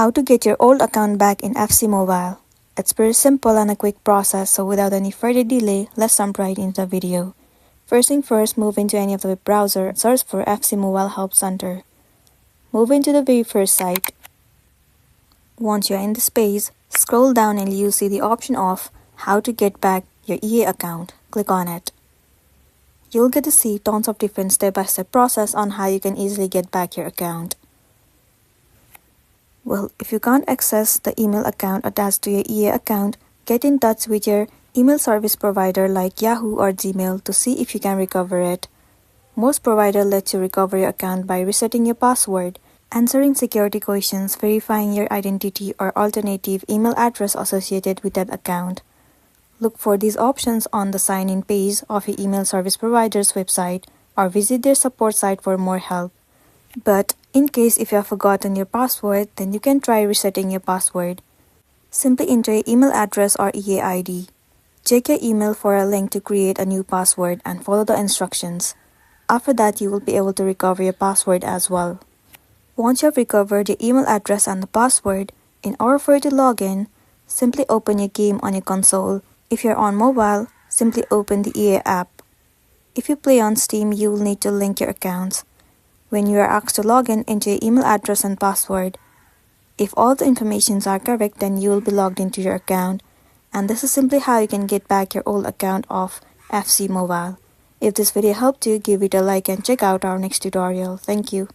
How to get your old account back in FC Mobile. It's pretty simple and a quick process, so without any further delay, let's jump right into the video. First thing first, move into any of the web browser and search for FC Mobile Help Center. Move into the very first site. Once you're in this page, scroll down and you'll see the option of How to Get Back Your EA Account. Click on it. You'll get to see tons of different step-by-step process on how you can easily get back your account. Well, if you can't access the email account attached to your EA account, get in touch with your email service provider like Yahoo or Gmail to see if you can recover it. Most providers let you recover your account by resetting your password, answering security questions, verifying your identity or alternative email address associated with that account. Look for these options on the sign-in page of your email service provider's website or visit their support site for more help. But in case if you have forgotten your password, then you can try resetting your password. Simply enter your email address or EA ID. Check your email for a link to create a new password and follow the instructions. After that, you will be able to recover your password as well. Once you have recovered your email address and the password, in order for you to log in, simply open your game on your console. If you're on mobile, simply open the EA app. If you play on Steam, you will need to link your accounts. When you are asked to log in, enter your email address and password. If all the informations are correct, then you will be logged into your account. And this is simply how you can get back your old account of FC Mobile. If this video helped you, give it a like and check out our next tutorial. Thank you.